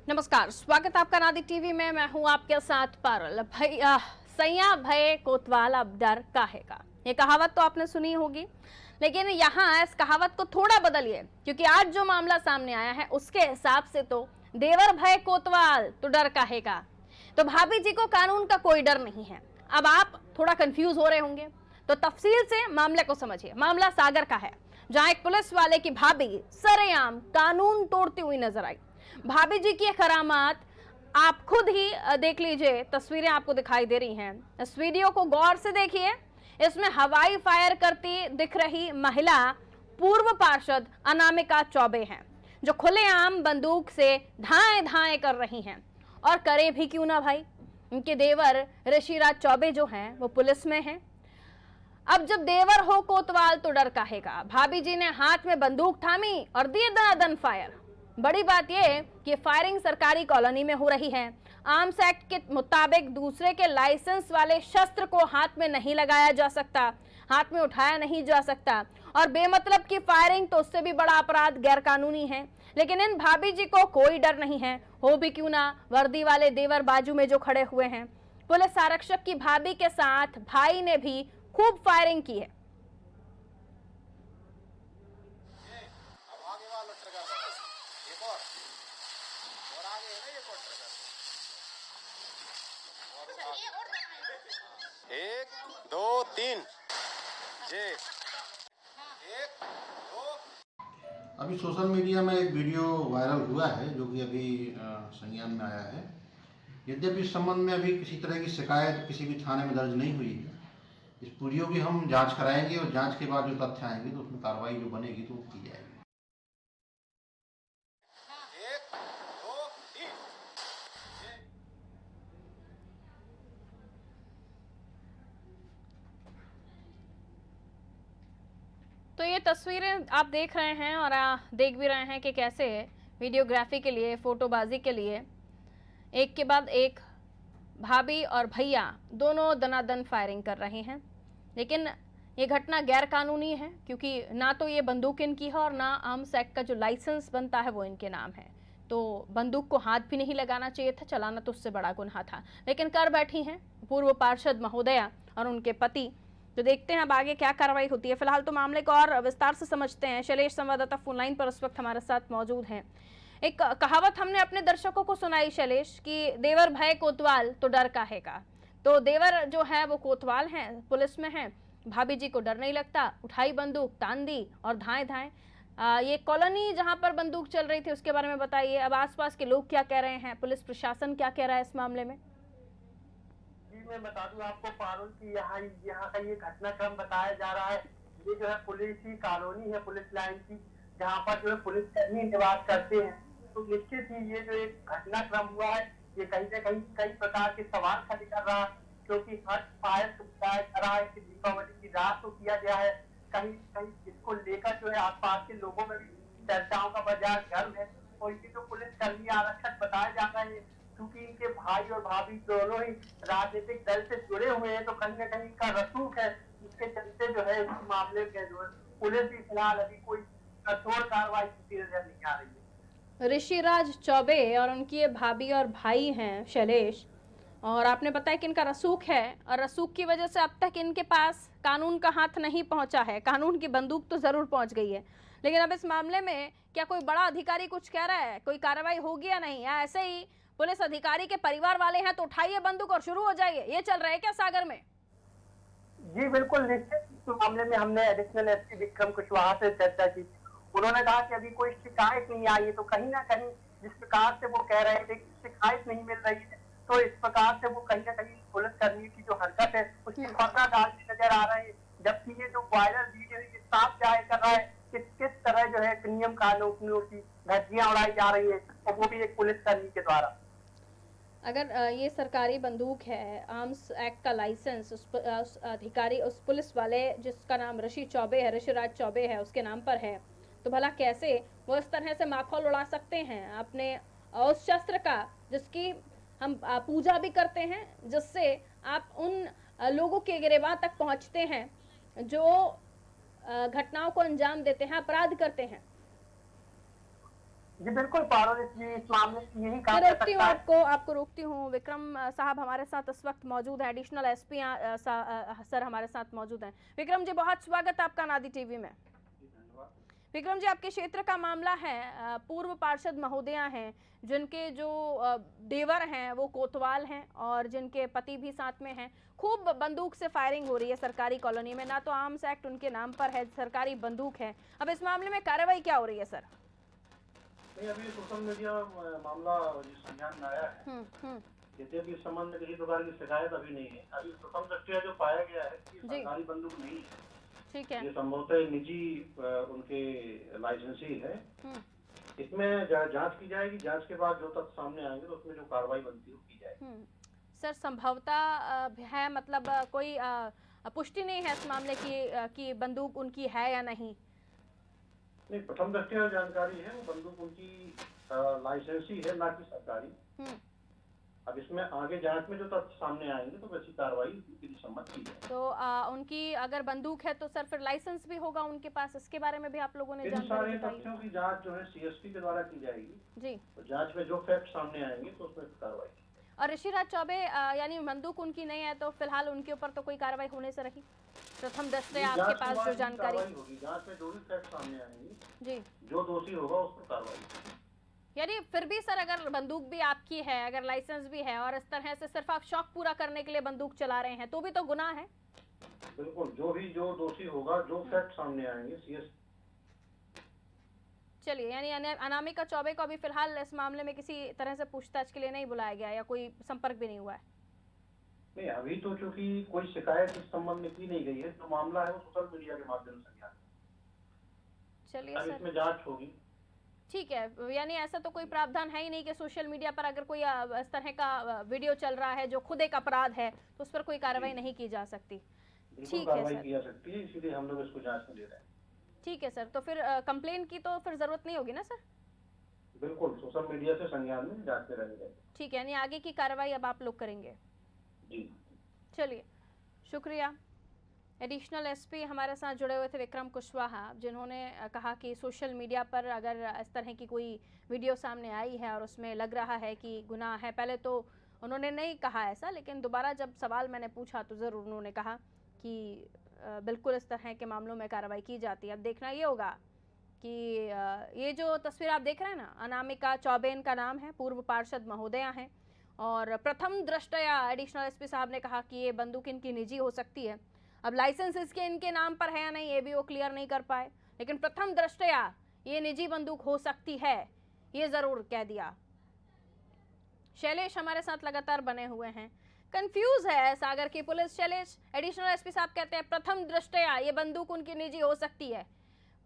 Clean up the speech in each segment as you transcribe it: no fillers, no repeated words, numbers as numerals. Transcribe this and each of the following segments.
नमस्कार, स्वागत आपका नादिक टीवी में। मैं हूं आपके साथ पारुल। सैया भय कोतवाल अब डर काहे का, ये कहावत तो आपने सुनी होगी, लेकिन यहाँ इस कहावत को थोड़ा बदलिए, क्योंकि आज जो मामला सामने आया है उसके हिसाब से तो देवर भय कोतवाल तो डर काहे का। तो भाभी जी को कानून का कोई डर नहीं है। अब आप थोड़ा कंफ्यूज हो रहे होंगे, तो तफसील से मामले को समझिए। मामला सागर का है, जहां एक पुलिस वाले की भाभी सरेआम कानून तोड़ती हुई नजर आई। भाभी जी की करामात आप खुद ही देख लीजिए, तस्वीरें आपको दिखाई दे रही हैं। इस वीडियो को गौर से देखिए। इसमें हवाई फायर करती दिख रही महिला पूर्व पार्षद अनामिका चौबे हैं, जो खुलेआम बंदूक से धाएं धाएं कर रही हैं। और करे भी क्यों ना भाई, उनके देवर ऋषिराज चौबे जो हैं वो पुलिस में हैं। अब जब देवर हो कोतवाल तो डर काहेगा। भाभी जी ने हाथ में बंदूक थामी और दिए दनादन फायर। बड़ी बात यह कि फायरिंग सरकारी कॉलोनी में हो रही है। आर्म्स एक्ट के मुताबिक दूसरे के लाइसेंस वाले शस्त्र को हाथ में नहीं लगाया जा सकता, हाथ में उठाया नहीं जा सकता, और बेमतलब की फायरिंग तो उससे भी बड़ा अपराध गैर कानूनी है। लेकिन इन भाभी जी को कोई डर नहीं है, हो भी क्यों ना वर्दी वाले देवर बाजू में जो खड़े हुए हैं। पुलिस आरक्षक की भाभी के साथ भाई ने भी खूब फायरिंग की है। एक दो तीन जे एक दो। अभी सोशल मीडिया में एक वीडियो वायरल हुआ है जो कि अभी संज्ञान में आया है। यद्यपि इस संबंध में अभी किसी तरह की शिकायत किसी भी थाने में दर्ज नहीं हुई है। इस वीडियो की हम जांच कराएंगे और जांच के बाद जो तथ्य आएंगे तो उसमें कार्रवाई जो बनेगी तो वो की जाएगी। एक दो तीन। तो ये तस्वीरें आप देख रहे हैं और देख भी रहे हैं कि कैसे वीडियोग्राफी के लिए, फोटोबाजी के लिए एक के बाद एक भाभी और भैया दोनों दनादन फायरिंग कर रहे हैं। लेकिन ये घटना गैर कानूनी है, क्योंकि ना तो ये बंदूक इनकी है और ना आर्म्स एक्ट का जो लाइसेंस बनता है वो इनके नाम है। तो बंदूक को हाथ भी नहीं लगाना चाहिए था, चलाना तो उससे बड़ा गुनाह था। लेकिन कर बैठी हैं पूर्व पार्षद महोदया और उनके पति। तो देखते हैं अब आगे क्या कार्रवाई होती है। फिलहाल तो मामले को और विस्तार से समझते हैं। शैलेश संवाददाता फोनलाइन पर उस वक्त हमारे साथ मौजूद हैं। एक कहावत हमने अपने दर्शकों को सुनाई शैलेश, कि देवर भय कोतवाल तो डर काहे का। तो देवर जो है वो कोतवाल हैं, पुलिस में हैं। भाभी जी को डर नहीं लगता, उठाई बंदूक, तान दी और धाएं धाएं। ये कॉलोनी जहां पर बंदूक चल रही थी उसके बारे में बताइए। अब आसपास के लोग क्या कह रहे हैं, पुलिस प्रशासन क्या कह रहा है इस मामले में? जी मैं बता दूं आपको पारुल की यहाँ का ये घटनाक्रम बताया जा रहा है। ये जो है पुलिस की कॉलोनी है, पुलिस लाइन की, जहाँ पर जो है पुलिसकर्मी निवास करते हैं। तो निश्चित ही ये जो एक घटनाक्रम हुआ है, ये कहीं न कहीं कई प्रकार के सवाल खड़े कर रहा है, क्योंकि हर फायर को बताया जा रहा है कि दीपावली की रात को किया गया है। कहीं कहीं इसको लेकर जो है आसपास के लोगों में भी चर्चाओं का बाजार गर्म है। और ये जो पुलिसकर्मी आरक्षक बताए जा रहे हैं, क्योंकि इनके भाई और भाभी दोनों ही राजनीतिक दल से जुड़े हुए हैं, तो कहीं न कहीं इनका रसूख है। इसके चलते जो है इस मामले के जो है पुलिस भी फिलहाल अभी कोई कठोर कार्रवाई की नजर नहीं आ रही है। ऋषिराज चौबे और उनकी ये भाभी और भाई हैं शैलेश, और आपने बताया कि इनका रसूख है, और रसूख की वजह से अब तक इनके पास कानून का हाथ नहीं पहुंचा है। कानून की बंदूक तो जरूर पहुंच गई है, लेकिन अब इस मामले में क्या कोई बड़ा अधिकारी कुछ कह रहा है, कोई कार्रवाई होगी या नहीं, या ऐसे ही पुलिस अधिकारी के परिवार वाले हैं तो उठाइए बंदूक और शुरू हो जाइए, ये चल रहा है क्या सागर में? जी बिल्कुल निश्चित। इस मामले में हमने एडिशनल एसपी विक्रम कुशवाहा से चर्चा की। उन्होंने कहा कि अभी कोई शिकायत नहीं आई है, तो कहीं ना कहीं जिस प्रकार से वो कह रहे थे कि शिकायत नहीं मिल रही है, तो इस प्रकार से वो कहीं ना कहीं पुलिसकर्मी की जो हरकत है उसकी पर्दा डालते नजर आ रहे हैं। जबकि ये जो वायरल वीडियो ये साफ जाहिर कर रहा है कि किस तरह जो है नियम कानूनों की धज्जियां उड़ाई जा रही है, और वो भी एक पुलिसकर्मी के द्वारा। अगर ये सरकारी बंदूक है, आर्म्स एक्ट का लाइसेंस उस अधिकारी, उस पुलिस वाले जिसका नाम ऋषि चौबे है, ऋषिराज चौबे है, उसके नाम पर है, तो भला कैसे वो इस तरह से माखौल उड़ा सकते हैं अपने उस शस्त्र का, जिसकी हम पूजा भी करते हैं, जिससे आप उन लोगों के गिरेबान तक पहुंचते हैं जो घटनाओं को अंजाम देते हैं, अपराध करते हैं। जी बिल्कुल पारुल, इस मामले में यही कहा मैं जा रोकती हूँ सकता है। आपको रोकती हूँ। विक्रम साहब हमारे साथ इस वक्त मौजूद है, एडिशनल एसपी सर हमारे साथ मौजूद हैं। विक्रम जी, बहुत स्वागत है आपका नादी टीवी में। विक्रम जी, आपके क्षेत्र का मामला है, पूर्व पार्षद महोदया हैं जिनके जो देवर हैं वो कोतवाल हैं और जिनके पति भी साथ में हैं। खूब बंदूक से फायरिंग हो रही है सरकारी कॉलोनी में, ना तो आर्म्स एक्ट उनके नाम पर है, सरकारी बंदूक है। अब इस मामले में कार्रवाई क्या हो रही है सर? नहीं, अभी सोशल मीडिया मामला जिस संज्ञान में आया है, यद्यपि इस संबंध में किसी प्रकार की शिकायत अभी नहीं है। अभी प्रथम दृष्टया जो पाया गया है कि सरकारी बंदूक नहीं है, ठीक है, ये संभवतः निजी उनके लाइसेंसी है। इसमें जांच की जाएगी, जांच के बाद जो तथ्य सामने आएंगे तो उसमें जो कार्रवाई बनती है वो की जाएगी। सर संभवतः है, मतलब कोई पुष्टि नहीं है इस मामले की कि बंदूक उनकी है या नहीं? नहीं, प्रथम दृष्टया जानकारी है वो बंदूक उनकी लाइसेंसी है, ना कि सरकारी। अब इसमें आगे जांच में जो तथ्य सामने आएंगे तो वैसी कार्रवाई विधि सम्मत की जाएगी। तो उनकी अगर बंदूक है तो सर फिर लाइसेंस भी होगा उनके पास, इसके बारे में भी आप लोगों ने इन जानकारी सारे बताई? तथ्यों की जांच जो है सीएसपी के द्वारा की जाएगी जी। तो जांच में जो फैक्ट सामने आएंगे तो उसमें कार्रवाई की जाएगी। और ऋषिराज चौबे यानी बंदूक उनकी नहीं है तो फिलहाल उनके ऊपर तो कोई कार्रवाई होने से रही? प्रथम दृष्टया आपके जांच के पास बाद जो ही जानकारी कार्रवाई होगी, जांच में जो भी फैक्ट सामने आएंगे जी, जो दोषी होगा उस पर कार्रवाई। यानी फिर भी सर अगर बंदूक भी आपकी है, अगर लाइसेंस भी है और इस तरह से सिर्फ आप शौक पूरा करने के लिए बंदूक चला रहे हैं तो भी तो गुनाह है। बिल्कुल, जो दोषी होगा, जो फैक्ट सामने आएंगे सीएस। चलिए, यानी अनामिका चौबे को अभी फिलहाल इस मामले में किसी तरह से पूछताछ के लिए नहीं बुलाया गया या कोई संपर्क भी नहीं हुआ है? नहीं, अभी तो चूंकि कोई शिकायत इस संबंध में की नहीं गई है, जो मामला है वो सोशल मीडिया के माध्यम से गया। चलिए अब सर, इसमें जांच होगी। ठीक है, यानी ऐसा तो कोई प्रावधान है ही नहीं कि सोशल मीडिया पर अगर कोई इस तरह का वीडियो चल रहा है जो खुद एक अपराध है तो उस पर कोई कार्रवाई नहीं की जा सकती। बिल्कुल ठीक है कार्रवाई सर, की जा सकती है, इसीलिए हम लोग इसको जांच में ले रहे हैं। ठीक है सर, तो फिर कंप्लेन की तो फिर जरूरत नहीं होगी ना सर? बिल्कुल, सोशल मीडिया से संज्ञान में जांच में रहेंगे। ठीक है, यानी आगे की कार्रवाई अब आप लोग करेंगे? जी, चलिए, शुक्रिया। एडिशनल एसपी हमारे साथ जुड़े हुए थे विक्रम कुशवाहा, जिन्होंने कहा कि सोशल मीडिया पर अगर इस तरह की कोई वीडियो सामने आई है और उसमें लग रहा है कि गुनाह है, पहले तो उन्होंने नहीं कहा ऐसा, लेकिन दोबारा जब सवाल मैंने पूछा तो ज़रूर उन्होंने कहा कि बिल्कुल इस तरह के मामलों में कार्रवाई की जाती है। अब देखना ये होगा कि ये जो तस्वीर आप देख रहे हैं ना, अनामिका चौबे इनका नाम है, पूर्व पार्षद महोदया हैं और प्रथम दृष्टया एडिशनल एसपी साहब ने कहा कि ये बंदूक इनकी निजी हो सकती है। अब लाइसेंस इसके इनके नाम पर है या नहीं ये भी वो क्लियर नहीं कर पाए, लेकिन प्रथम दृष्टया ये निजी बंदूक हो सकती है ये ज़रूर कह दिया। शैलेश हमारे साथ लगातार बने हुए हैं, कंफ्यूज है सागर की पुलिस। शैलेश, एडिशनल एसपी साहब कहते हैं प्रथम दृष्टया ये बंदूक उनकी निजी हो सकती है,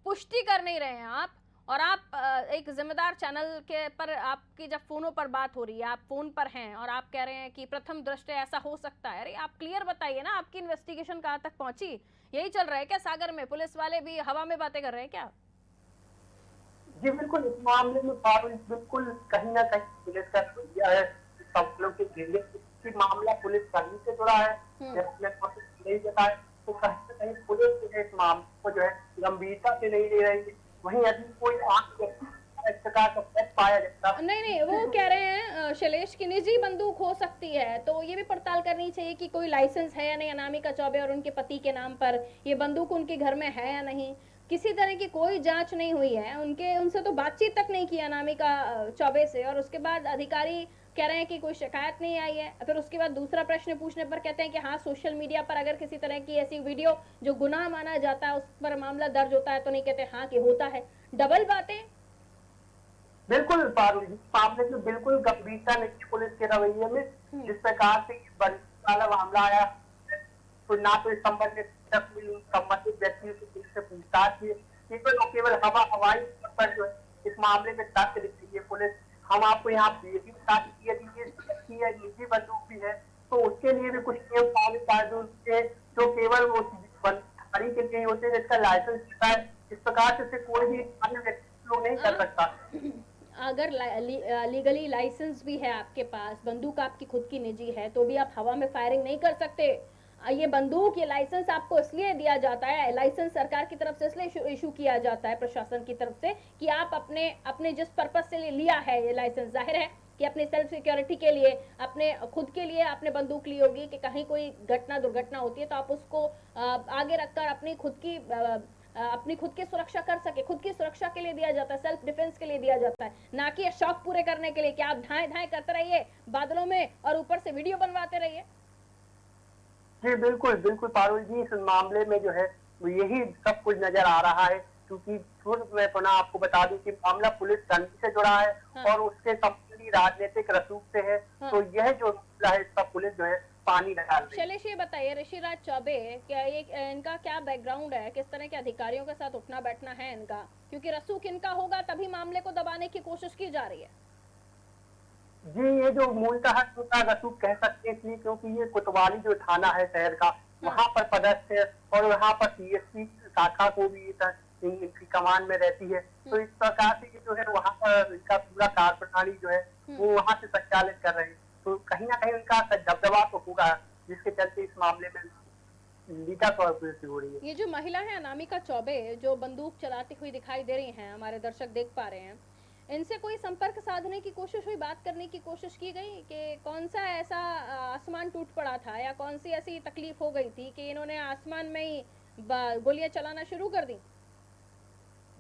पुष्टि कर नहीं रहे हैं आप, और आप एक जिम्मेदार चैनल के पर आपकी जब फोनों पर बात हो रही है, आप फोन पर हैं और आप कह रहे हैं कि प्रथम दृष्टया ऐसा हो सकता है। अरे आप क्लियर बताइए ना, आपकी इन्वेस्टिगेशन कहाँ तक पहुंची? यही चल रहा है क्या सागर में? पुलिस वाले भी हवा में बातें कर रहे हैं क्या? जी बिल्कुल, इस मामले में पारुल बिल्कुल कहीं ना कहीं पुलिस का रवैया है, सब लोग के घेरे कि मामला पुलिस कर्मी से जुड़ा है, नहीं बताया तो कहीं ना कहीं पुलिस जो है इस मामले को जो है गंभीरता से नहीं ले रही है। वहीं यदि कोई इस प्रकार का फैक्ट पाया जाता नहीं, वो कह रहे हैं शैलेश की निजी बंदूक हो सकती है, तो ये भी पड़ताल करनी चाहिए कि कोई लाइसेंस है या नहीं अनामिका चौबे और उनके पति के नाम पर, ये बंदूक उनके घर में है या नहीं। किसी तरह की कोई जांच नहीं हुई है, उनसे तो बातचीत तक नहीं की अनामिका चौबे से, और उसके बाद अधिकारी कह रहे हैं कि कोई शिकायत नहीं आई है। फिर उसके बाद दूसरा प्रश्न पूछने पर कहते हैं कि हाँ, सोशल मीडिया पर अगर किसी तरह की ऐसी वीडियो जो गुनाह माना जाता है उस पर मामला दर्ज होता है तो नहीं कहते हाँ कि होता है। डबल बातें। बिल्कुल पारुल जी, मामले में बिल्कुल गंभीरता नहीं है पुलिस के रवैये में। जिस प्रकार से वाला मामला आया तो ना तो इस संबंध में संबंधित व्यक्तियों से पुलिस से पूछताछ की, केवल हवाई पर जो है इस मामले में तथ्य दिख रही है पुलिस। हम आपको यहाँ ये भी बता दें यदि ये निजी बंदूक भी है तो उसके लिए भी कुछ नियम पालित कानून है जो केवल वो जारी के लिए होते हैं जिसका लाइसेंस होता है। इस प्रकार से कोई भी अन्य व्यक्ति नहीं कर सकता। अगर लीगली लाइसेंस भी है आपके पास, बंदूक आपकी खुद की निजी है, तो भी आप हवा में फायरिंग नहीं कर सकते। ये बंदूक, ये लाइसेंस आपको इसलिए दिया जाता है, लाइसेंस सरकार की तरफ से इसलिए इशू किया जाता है प्रशासन की तरफ से कि आप अपने अपने जिस पर्पस से लिया है ये लाइसेंस, जाहिर है कि अपनी सेल्फ सिक्योरिटी के लिए, अपने खुद के लिए आपने बंदूक ली होगी कि कहीं कोई घटना दुर्घटना होती है तो आप उसको आगे रखकर अपनी खुद की सुरक्षा कर सके, खुद की सुरक्षा के लिए दिया जाता है, सेल्फ डिफेंस के लिए दिया जाता है, ना कि शौक पूरे करने के लिए कि आप धाए धाए करते रहिए बादलों में और ऊपर से वीडियो बनवाते रहिए। जी बिल्कुल बिल्कुल पारुल जी, इस मामले में जो है यही सब कुछ नजर आ रहा है, क्योंकि मैं पुनः आपको बता दूं कि मामला पुलिस तंत्र से जुड़ा है। हाँ। और उसके संबंधी राजनीतिक रसूख से है। हाँ। तो यह जो मामला है इसका पुलिस जो है पानी डाल रही है। शैलेश, ये बताइए ऋषिराज चौबे, क्या ये इनका क्या बैकग्राउंड है, किस तरह के अधिकारियों के साथ उठना बैठना है इनका, क्योंकि रसूख इनका होगा तभी मामले को दबाने की कोशिश की जा रही है। जी, ये जो मूलतः रसूख कह सकते हैं इसलिए क्योंकि ये कोतवाली जो थाना है शहर का, वहाँ पर पदस्थ है और वहाँ पर सीएसपी शाखा को भी इनकी कमान में रहती है। तो इस प्रकार से जो है वहाँ पर इनका पूरा कार्य प्रणाली जो है वो वहाँ से संचालित कर रहे हैं। तो कहीं ना कहीं उनका दबदबा तो होगा, जिसके चलते इस मामले में हो रही है। ये जो महिला है अनामिका चौबे, जो बंदूक चलाती हुई दिखाई दे रही हैं, हमारे दर्शक देख पा रहे हैं, इनसे कोई संपर्क साधने की कोशिश हुई, बात करने की कोशिश की गई कि कौन सा ऐसा आसमान टूट पड़ा था या कौन सी ऐसी तकलीफ हो गई थी कि इन्होंने आसमान में ही गोलियां चलाना शुरू कर दी?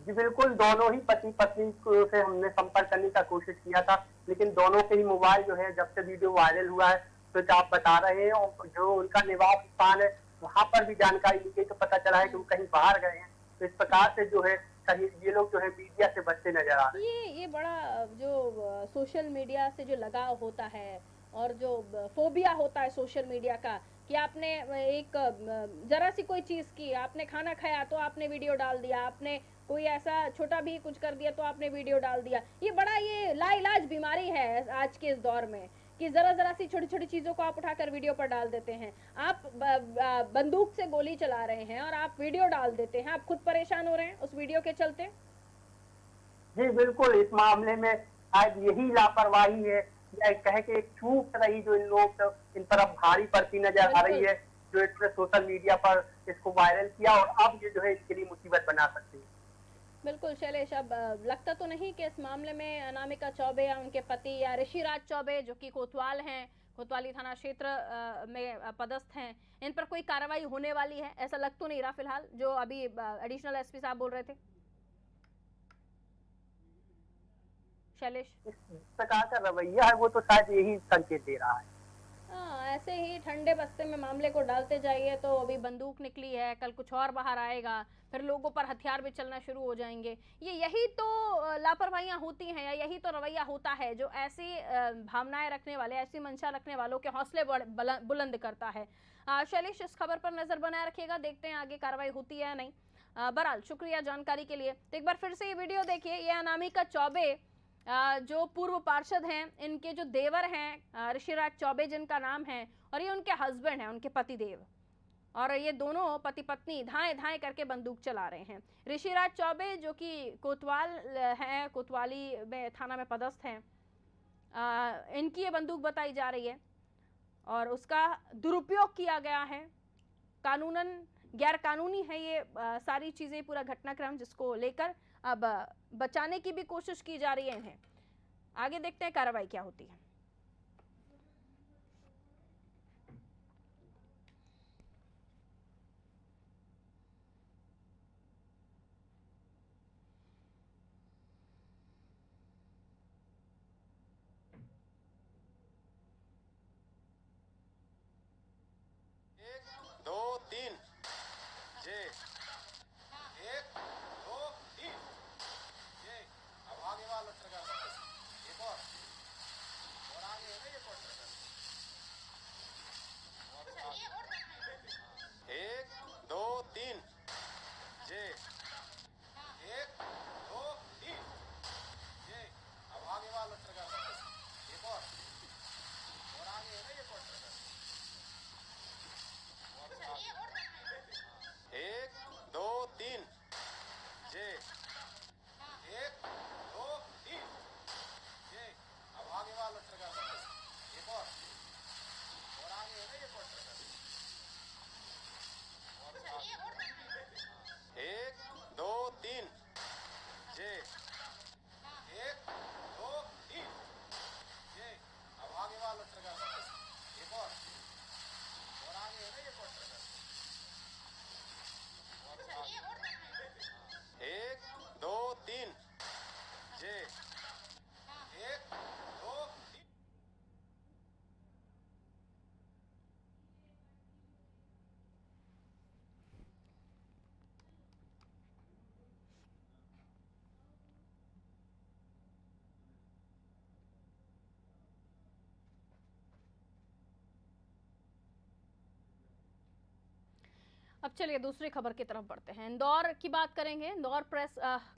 जी बिल्कुल, दोनों ही पति पत्नी से हमने संपर्क करने का कोशिश किया था, लेकिन दोनों के ही मोबाइल जो है जब से वीडियो वायरल हुआ है तो आप बता रहे हैं, और जो उनका निवास स्थान है वहाँ पर भी जानकारी ली गई तो पता चला है कि वो कहीं बाहर गए हैं। तो इस प्रकार से जो है कहीं ये लोग जो है मीडिया से बचते नजर आ रहे हैं। ये बड़ा जो सोशल मीडिया से जो लगाव होता है और जो फोबिया होता है सोशल मीडिया का, कि आपने एक जरा सी कोई चीज की, आपने खाना खाया तो आपने वीडियो डाल दिया, आपने कोई ऐसा छोटा भी कुछ कर दिया तो आपने वीडियो डाल दिया। ये बड़ा ये लाइलाज बीमारी है आज के इस दौर में कि जरा जरा सी छोटी छोटी चीजों को आप उठाकर वीडियो पर डाल देते हैं। आप बंदूक से गोली चला रहे हैं और आप वीडियो डाल देते हैं, आप खुद परेशान हो रहे हैं उस वीडियो के चलते। जी बिल्कुल, इस मामले में आज यही लापरवाही है या कह के एक चूक रही जो इन लोग इन पर अब भारी पड़ती नजर आ रही है, जो इन्होंने सोशल मीडिया पर इसको वायरल किया और अब ये जो है इसके लिए मुसीबत बना सकती है। बिल्कुल शैलेश, अब लगता तो नहीं कि इस मामले में अनामिका चौबे या उनके पति या ऋषिराज चौबे जो कि कोतवाल हैं, कोतवाली थाना क्षेत्र में पदस्थ हैं, इन पर कोई कार्रवाई होने वाली है, ऐसा लग तो नहीं रहा फिलहाल, जो अभी एडिशनल एसपी साहब बोल रहे थे। शैलेश, इस प्रकार का रवैया है वो तो शायद यही संकेत दे रहा है। ऐसे ही ठंडे बस्ते में मामले को डालते जाइए तो अभी बंदूक निकली है, कल कुछ और बाहर आएगा, फिर लोगों पर हथियार भी चलना शुरू हो जाएंगे। यही तो लापरवाहियां होती हैं, या यही तो रवैया होता है जो ऐसी भावनाएं रखने वाले, ऐसी मंशा रखने वालों के हौसले बुलंद करता है। शैलेश, इस खबर पर नजर बनाए रखिएगा, देखते हैं आगे कार्रवाई होती है या नहीं। बहरहाल शुक्रिया जानकारी के लिए। तो एक बार फिर से ये वीडियो देखिए, ये अनामिका चौबे जो पूर्व पार्षद हैं, इनके जो देवर हैं ऋषिराज चौबे जिनका नाम है, और ये उनके हस्बैंड हैं, उनके पति देव, और ये दोनों पति पत्नी धाए धाए करके बंदूक चला रहे हैं। ऋषिराज चौबे जो कि कोतवाल हैं, कोतवाली में थाना में पदस्थ हैं, इनकी ये बंदूक बताई जा रही है और उसका दुरुपयोग किया गया है, कानूनन गैर कानूनी है ये सारी चीज़ें, पूरा घटनाक्रम, जिसको लेकर अब बचाने की भी कोशिश की जा रही है इन्हें। आगे देखते हैं कार्रवाई क्या होती है। एक दो तीन, जे 1 2 3, जे अब आगे वाला लटर का एक और अब चलिए दूसरी खबर की तरफ बढ़ते हैं। इंदौर की बात करेंगे। इंदौर प्रेस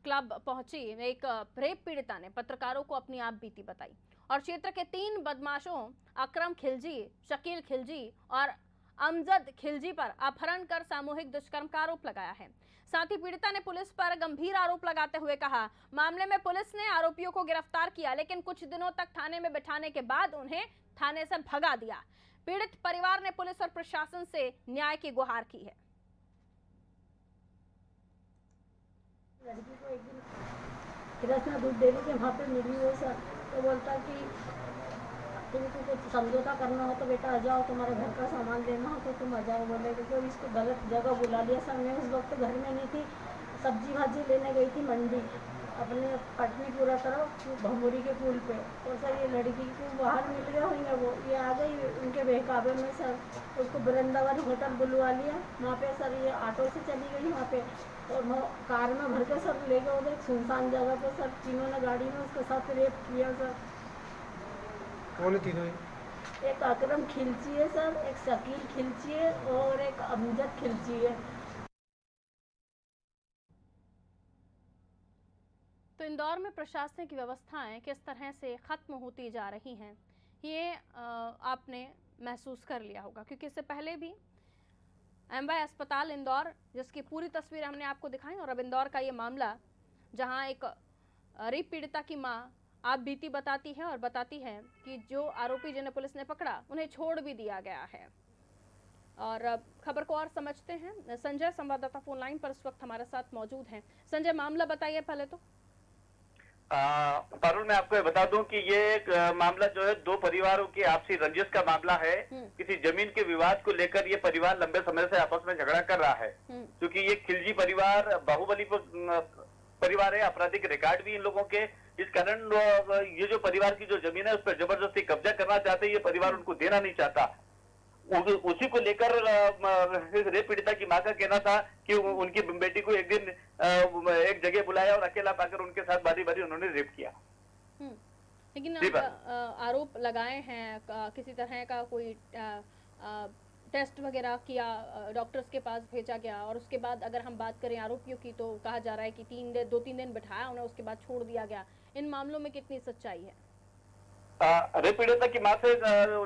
क्लब पहुंची एक रेप पीड़िता ने पत्रकारों को अपनी आप बीती बताई और क्षेत्र के 3 बदमाशों अकरम खिलजी, शकील खिलजी और अमजद खिलजी पर अपहरण कर सामूहिक दुष्कर्म का आरोप लगाया है। साथ ही पीड़िता ने पुलिस पर गंभीर आरोप लगाते हुए कहा, मामले में पुलिस ने आरोपियों को गिरफ्तार किया, लेकिन कुछ दिनों तक थाने में बिठाने के बाद उन्हें थाने से भगा दिया। पीड़ित परिवार ने पुलिस और प्रशासन से न्याय की गुहार की है। लड़की को एक दिन कृष्णा दूध डेयरी के वहाँ पे मिली वो सर, तो बोलता कि तुमको कुछ समझौता करना हो तो बेटा आ जाओ, तुम्हारे घर का सामान लेना हो तो तुम आ जाओ बोले, क्योंकि इसको गलत जगह बुला लिया सर। मैं उस वक्त घर में नहीं थी, सब्जी भाजी लेने गई थी मंडी अपने पटनी पूरा तरफ भमोरी के पुल पे, और सर ये लड़की को बाहर मिल गया होंगे, वो ये आ गई उनके बहकावे में सर। उसको वृंदावन होटल बुलवा लिया, वहाँ पे सर ये ऑटो से चली गई वहाँ पे, और कार में भर के सर ले गए उधर सुनसान जगह पे सर। तीनों ने गाड़ी में उसके साथ रेप किया सर। कौन है तीनों? एक अकरम खिलची है सर, एक शकील खिलची है और एक अमजद खिलची है। तो इंदौर में प्रशासनिक व्यवस्थाएं किस तरह से खत्म होती जा रही हैं, ये आपने महसूस कर लिया होगा, क्योंकि इससे पहले भी एमवाय अस्पताल इंदौर, जिसकी पूरी तस्वीर हमने आपको दिखाई, और अब इंदौर का ये मामला जहां एक रेप पीड़िता की मां आप बीती बताती है और बताती है कि जो आरोपी जिन्हें पुलिस ने पकड़ा उन्हें छोड़ भी दिया गया है। और अब खबर को और समझते हैं। संजय संवाददाता फोन लाइन पर इस वक्त हमारे साथ मौजूद हैं। संजय, मामला बताइए पहले तो। पारुल, मैं आपको बता दूं कि ये एक मामला जो है 2 परिवारों की आपसी रंजिश का मामला है। किसी जमीन के विवाद को लेकर ये परिवार लंबे समय से आपस में झगड़ा कर रहा है, क्योंकि ये खिलजी परिवार बाहुबली परिवार है, आपराधिक रिकॉर्ड भी इन लोगों के। इस कारण ये जो परिवार की जो जमीन है उस पर जबरदस्ती कब्जा करना चाहते हैं, ये परिवार उनको देना नहीं चाहता। उसी को लेकर रेप पीड़िता की मां का कहना था कि उनकी बेटी को एक दिन एक जगह बुलाया और अकेला पाकर उनके साथ बारी बारी उन्होंने रेप किया। लेकिन आरोप लगाए हैं किसी तरह का कोई टेस्ट वगैरह किया, डॉक्टर्स के पास भेजा गया, और उसके बाद अगर हम बात करें आरोपियों की तो कहा जा रहा है कि 2-3 दिन बिठाया उन्हें, उसके बाद छोड़ दिया गया। इन मामलों में कितनी सच्चाई है? रेप पीड़िता की मां से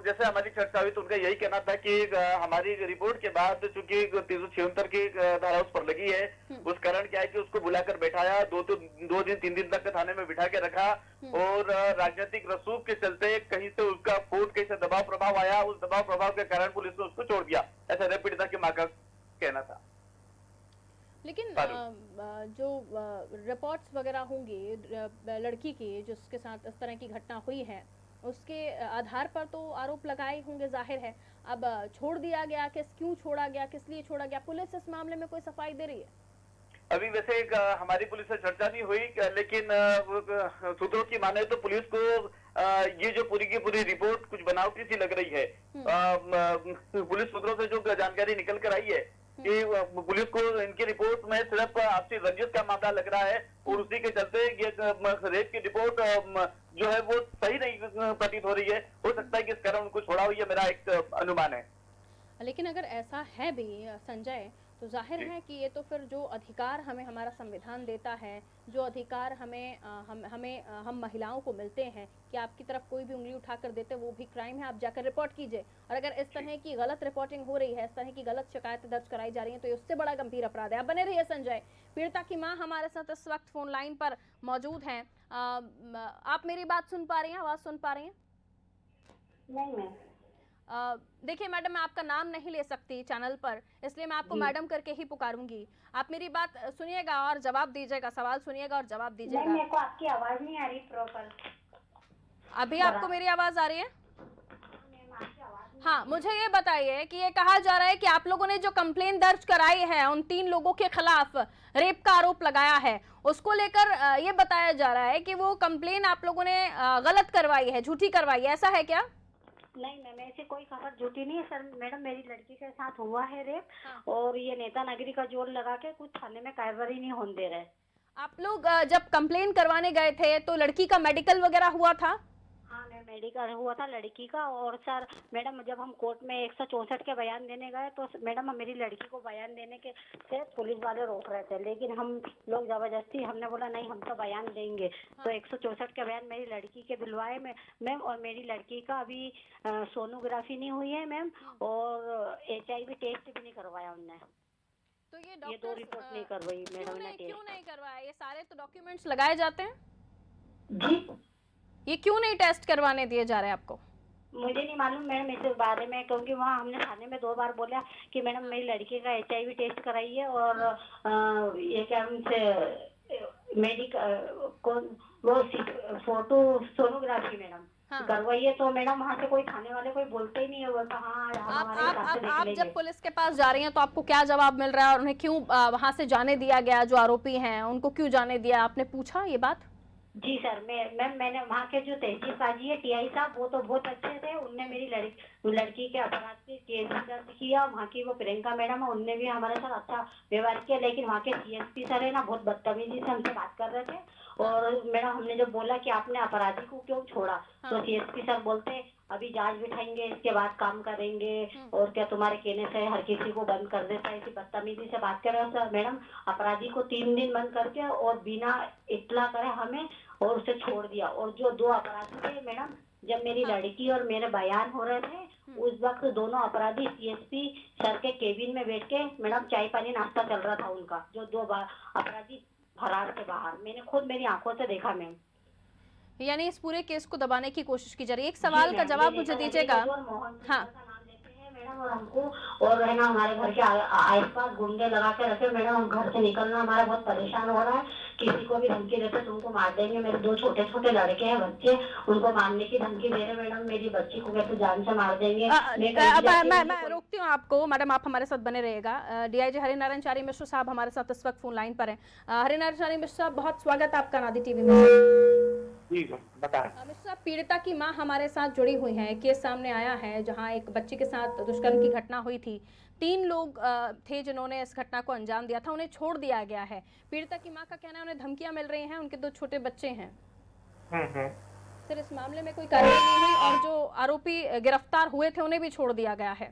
जैसे हमारी चर्चा हुई तो उनका यही कहना था कि हमारी रिपोर्ट के बाद चूंकि 376 की धारा उस पर लगी है, उस कारण क्या है कि उसको बुलाकर बैठाया, 2-3 दिन तक थाने में बिठा के रखा, और राजनीतिक रसूख के चलते कहीं से उसका फूट कहीं से दबाव प्रभाव आया, उस दबाव प्रभाव के कारण पुलिस ने उसको छोड़ दिया, ऐसा रेप पीड़िता की मां का कहना था। लेकिन जो रिपोर्ट्स वगैरह होंगी लड़की की जिसके साथ इस तरह की घटना हुई है, उसके आधार पर तो आरोप लगाए होंगे, जाहिर है। अब छोड़ दिया गया, क्यों छोड़ा गया, किस लिए छोड़ा गया, पुलिस इस मामले में कोई सफाई दे रही है? अभी वैसे हमारी पुलिस से चर्चा नहीं हुई, लेकिन सूत्रों की माने तो पुलिस को ये जो पूरी की पूरी रिपोर्ट कुछ बनावटी सी लग रही है। पुलिस सूत्रों से जो जानकारी निकल कर आई है कि पुलिस को इनकी रिपोर्ट में सिर्फ आपसी रंजिश का मामला लग रहा है, और उसी के चलते ये रेप की रिपोर्ट जो है वो सही नहीं प्रतीत हो रही है। हो सकता है कि इस कारण उनको छोड़ा हो, ये मेरा एक अनुमान है। लेकिन अगर ऐसा है भी संजय, तो जाहिर है कि ये तो फिर जो अधिकार हमें हमारा संविधान देता है, जो अधिकार हम महिलाओं को मिलते हैं कि आपकी तरफ कोई भी उंगली उठाकर देते, वो भी क्राइम है, आप जाकर रिपोर्ट कीजिए। और अगर इस तरह की गलत रिपोर्टिंग हो रही है, इस तरह की गलत शिकायतें दर्ज कराई जा रही हैं, तो उससे बड़ा गंभीर अपराध है। आप बने रहिए संजय। पीड़िता की मां हमारे साथ इस वक्त फोन लाइन पर मौजूद हैं। आप मेरी बात सुन पा रही हैं, आवाज सुन पा रही हैं? नहीं मैम। देखिए मैडम, मैं आपका नाम नहीं ले सकती चैनल पर, इसलिए मैं आपको मैडम करके ही पुकारूंगी। आप मेरी बात सुनिएगा और जवाब दीजिएगा, सवाल सुनिएगा और जवाब दीजिएगा। नहीं, मेरे को आपकी आवाज नहीं आ रही प्रॉपर। अभी आपको मेरी आवाज आ रही है? हाँ, मुझे ये बताइए कि ये कहा जा रहा है कि आप लोगों ने जो कंप्लेन दर्ज कराई है, उन 3 लोगों के खिलाफ रेप का आरोप लगाया है, उसको लेकर ये बताया जा रहा है कि वो कंप्लेन आप लोगों ने गलत करवाई है, झूठी करवाई है, ऐसा है क्या? नहीं मैम, ऐसी कोई खबर झूठी नहीं है सर। मैडम, मेरी लड़की के साथ हुआ है रेप। हाँ। और ये नेता नगरी का जोर लगा के कुछ थाने में कार्रवाई नहीं होने दे रहे। आप लोग जब कंप्लेन करवाने गए थे तो लड़की का मेडिकल वगैरह हुआ था? हाँ मैम, मेडिकल हुआ था लड़की का। और सर मैडम, जब हम कोर्ट में 164 के बयान देने गए तो मैडम मेरी लड़की को बयान देने के से पुलिस वाले रोक रहे थे, लेकिन हम लोग जबरदस्ती, हमने बोला नहीं हम तो बयान देंगे। तो 164 के बयान मेरी लड़की के दिलवाए मैम। और मेरी लड़की का अभी सोनोग्राफी नहीं हुई है मैम, और HIV टेस्ट भी नहीं करवाया उनने। तो ये ये डॉक्टर 2 रिपोर्ट नहीं करवाई मैडम ने क्यों टेस्ट। नहीं करवाया? ये सारे तो डॉक्यूमेंट्स लगाए जाते हैं, जी ये क्यों नहीं टेस्ट करवाने दिए जा रहे हैं आपको? मुझे नहीं मालूम मैडम इस बारे में, क्योंकि वहाँ हमने थाने में 2 बार बोला कि मैडम मेरी लड़की का HIV टेस्ट कराइए और ये क्या उनसे मेडिकल वो फोटो सोनोग्राफी मैडम करवाइए। तो मैडम वहाँ से कोई थाने वाले कोई बोलते ही नहीं है, बोलता हाँ हमारे हिसाब से देख आप लेंगे। जब पुलिस के पास जा रही हैं तो आपको क्या जवाब मिल रहा है, और उन्हें क्यों वहाँ से जाने दिया गया? जो आरोपी हैं उनको क्यों जाने दिया, आपने पूछा ये बात? जी सर, मैंने वहाँ के जो तहसील काजी है TI साहब, वो तो बहुत अच्छे थे। उनने मेरी लड़की के अपराध पे केस दर्ज किया। वहाँ की वो प्रियंका मैडम है, उनने भी हमारे साथ अच्छा व्यवहार किया। लेकिन वहाँ के CSP सर है ना, बहुत बदतमीजी से हमसे बात कर रहे थे। और मैडम हमने जब बोला कि आपने अपराधी को क्यों छोड़ा, तो CSP सर बोलते अभी जांच बिठाएंगे, इसके बाद काम करेंगे, और क्या तुम्हारे कहने से हर किसी को बंद कर देता है। ऐसी बदतमीजी से बात कर रहे हो सर। मैडम अपराधी को 3 दिन बंद करके और बिना इत्तला करे हमें और उसे छोड़ दिया। और जो 2 अपराधी थे मैडम, जब मेरी लड़की और मेरे बयान हो रहे थे, उस वक्त दोनों अपराधी CSP सर के केबिन में बैठ के मैडम चाय पानी नाश्ता चल रहा था उनका। जो 2 अपराधी फरार थे बाहर, मैंने खुद मेरी आंखों से देखा मैम। यानी इस पूरे केस को दबाने की कोशिश की जा रही है। एक सवाल का जवाब मुझे दीजिएगा। हाँ मैडम और हमको और है ना हमारे घर के आस पास गुंडे लगा के रखे मैडम। हम घर से निकलना हमारा बहुत परेशान हो रहा है। किसी को भी धमकी देते तुमको मार देंगे। मेरे 2 छोटे छोटे लड़के हैं बच्चे, उनको मारने की धमकी दे रहे मैडम। मेरी बच्ची को कहते जान से मार देंगे। मैं रोकती हूँ आपको मैडम, आप हमारे साथ बने रहिएगा। DIG हरिनारायण चारी मिश्र साहब हमारे साथ इस वक्त फोन लाइन पर हैं। हरिनारायण चारी मिश्र साहब, बहुत स्वागत है आपका नादी टीवी में। जी बताएं। मिश्र साहब, पीड़िता की मां हमारे साथ जुड़ी हुई है। केस सामने आया है जहां एक बच्ची के साथ दुष्कर्म की घटना हुई थी। 3 लोग थे जिन्होंने इस घटना को अंजाम दिया था, उन्हें छोड़ दिया गया है। पीड़िता की मां का कहना है उन्हें धमकियां मिल रही हैं, उनके 2 छोटे बच्चे हैं। सर इस मामले में कोई कार्रवाई नहीं हुई और जो आरोपी गिरफ्तार हुए थे उन्हें भी छोड़ दिया गया है।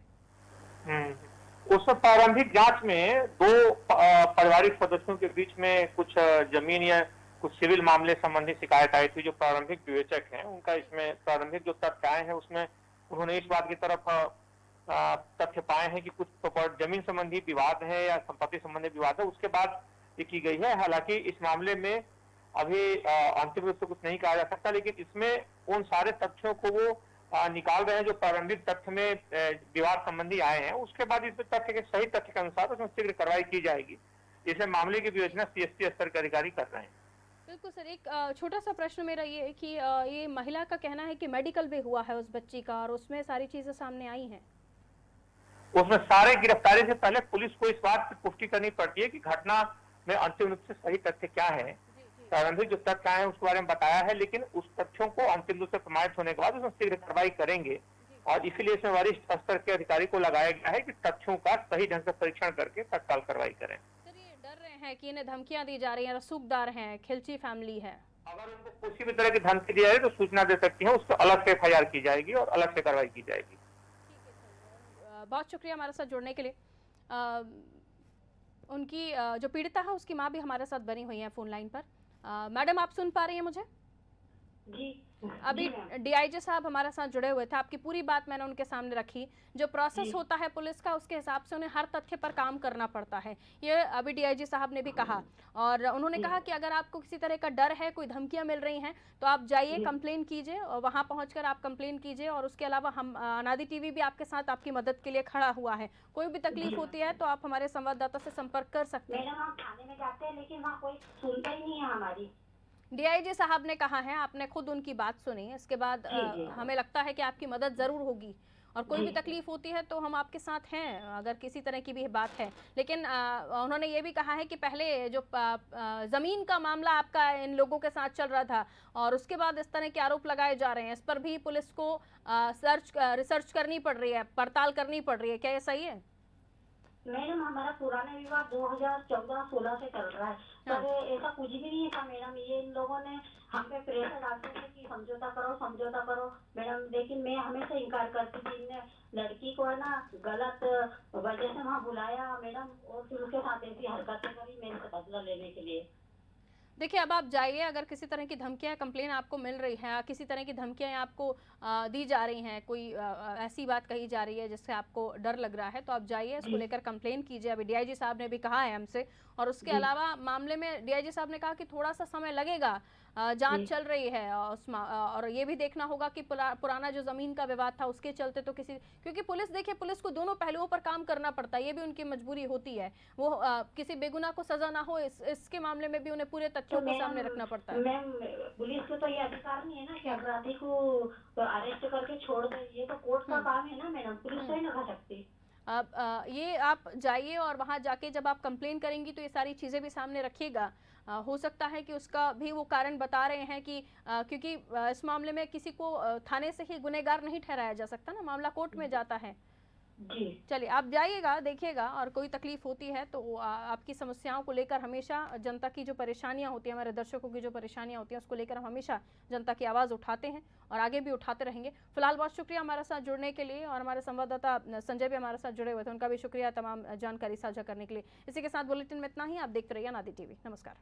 उस प्रारंभिक जांच में 2 पारिवारिक सदस्यों के बीच में कुछ जमीन या कुछ सिविल मामले संबंधी शिकायत आई थी। जो प्रारंभिक विवेचक हैं उनका इसमें प्रारंभिक जो तथ्य आए हैं उसमें उन्होंने इस बात की तरफ तथ्य पाए हैं कि कुछ जमीन संबंधी विवाद है या संपत्ति संबंधी विवाद है, उसके बाद ये की गई है। हालांकि इस मामले में अभी अंतिम रूप से कुछ नहीं कहा जा सकता, लेकिन इसमें उन सारे तथ्यों को वो निकाल रहे हैं जो प्रारंभिक तथ्य में विवाद संबंधी आए हैं। उसके बाद इस तथ्य के सही तथ्य के अनुसार उसमें शीघ्र कार्रवाई की जाएगी। इसे मामले की विवेचना CSP स्तर के अधिकारी कर रहे हैं। बिल्कुल सर, एक छोटा सा प्रश्न मेरा ये है कि ये महिला का कहना है कि मेडिकल भी हुआ है उस बच्ची का और उसमें सारी चीजें सामने आई हैं। उसमें सारे गिरफ्तारी से पहले पुलिस को इस बात की पुष्टि करनी पड़ती है कि घटना में अंतिम रूप से सही तथ्य क्या है। प्रारंभिक जो तथ्य आए हैं उसके बारे में बताया है, लेकिन उस तथ्यों को अंतिम रूप से प्रमाणित होने के बाद उसमें शीघ्र कार्रवाई करेंगे। और इसीलिए इसमें वरिष्ठ स्तर के अधिकारी को लगाया गया है कि तथ्यों का सही ढंग से परीक्षण करके तत्काल कार्रवाई करें। डर रहे हैं कि इन्हें धमकियां दी जा रही हैं, रसूखदार हैं, खिलची फैमिली है। अगर उनको किसी भी तरह की धमकी दी जाए तो सूचना दे सकती है, उस पर अलग से FIR की जाएगी और अलग से कार्रवाई की जाएगी। बहुत शुक्रिया हमारे साथ जुड़ने के लिए। उनकी जो पीड़िता है उसकी मां भी हमारे साथ बनी हुई है फोन लाइन पर। मैडम आप सुन पा रही हैं मुझे? जी अभी DIG साहब हमारे साथ जुड़े हुए थे, आपकी पूरी बात मैंने उनके सामने रखी। जो प्रोसेस होता है पुलिस का उसके हिसाब से उन्हें हर तथ्य पर काम करना पड़ता है, ये अभी DIG साहब ने भी कहा। और उन्होंने कहा कि अगर आपको किसी तरह का डर है, कोई धमकियां मिल रही हैं, तो आप जाइए कंप्लेन कीजिए और वहां पहुंचकर आप कंप्लेन कीजिए। और उसके अलावा हम अनादि टीवी भी आपके साथ आपकी मदद के लिए खड़ा हुआ है। कोई भी तकलीफ होती है तो आप हमारे संवाददाता से संपर्क कर सकते हैं। मैडम हम थाने में जाते हैं लेकिन वहाँ कोई सुनता ही नहीं है हमारी। DIG साहब ने कहा है, आपने खुद उनकी बात सुनी, इसके बाद हमें लगता है कि आपकी मदद ज़रूर होगी और कोई भी तकलीफ होती है तो हम आपके साथ हैं अगर किसी तरह की भी बात है। लेकिन उन्होंने ये भी कहा है कि पहले जो ज़मीन का मामला आपका इन लोगों के साथ चल रहा था और उसके बाद इस तरह के आरोप लगाए जा रहे हैं, इस पर भी पुलिस को रिसर्च करनी पड़ रही है, पड़ताल करनी पड़ रही है, क्या ये सही है? मैडम हमारा पुराना विवाह 2014-16 से चल रहा है, पर ऐसा कुछ भी नहीं था मैडम। ये इन लोगों ने हम पे प्रेशर डालते थे कि समझौता करो मैडम, लेकिन मैं हमेशा इनकार करती थी। इनने लड़की को है ना गलत वजह से वहाँ बुलाया मैडम, और फिर उसके साथ ऐसी हरकतें करी मेरे से बदला लेने के लिए। देखिए, अब आप जाइए, अगर किसी तरह की धमकियां, कंप्लेन आपको मिल रही है, किसी तरह की धमकियां आपको दी जा रही हैं, कोई ऐसी बात कही जा रही है जिससे आपको डर लग रहा है, तो आप जाइए, इसको लेकर कंप्लेन कीजिए। अभी डीआईजी साहब ने भी कहा है हमसे, और उसके अलावा मामले में डीआईजी साहब ने कहा कि थोड़ा सा समय लगेगा, जांच चल रही है, और ये भी देखना होगा कि पुराना जो जमीन का विवाद था उसके चलते तो क्योंकि पुलिस, देखिए, पुलिस को दोनों पहलुओं पर काम करना पड़ता है, ये भी उनकी मजबूरी होती है। वो किसी बेगुनाह को सजा ना हो, इसके मामले में भी उन्हें पूरे तथ्यों को सामने रखना पड़ता है। मैम, पुलिस को तो ये अधिकार नहीं है ना कि अपराधी को अरेस्ट करके छोड़ दे, ये तो कोर्ट का काम है ना मैडम, पुलिस तो ही ना कर सकती। अब ये आप जाइए, और वहाँ जाके जब आप कंप्लेन करेंगी तो ये सारी चीज़ें भी सामने रखिएगा। हो सकता है कि उसका भी वो कारण बता रहे हैं कि क्योंकि इस मामले में किसी को थाने से ही गुनहगार नहीं ठहराया जा सकता ना, मामला कोर्ट में जाता है। जी चलिए, आप जाइएगा, देखिएगा, और कोई तकलीफ होती है तो आपकी समस्याओं को लेकर हमेशा जनता की जो परेशानियां होती हैं, हमारे दर्शकों की जो परेशानियां होती हैं, उसको लेकर हम हमेशा जनता की आवाज़ उठाते हैं और आगे भी उठाते रहेंगे। फिलहाल बहुत शुक्रिया हमारे साथ जुड़ने के लिए, और हमारे संवाददाता संजय भी हमारे साथ जुड़े हुए थे, उनका भी शुक्रिया तमाम जानकारी साझा करने के लिए। इसी के साथ बुलेटिन में इतना ही। आप देखते रहिए अनादि टीवी। नमस्कार।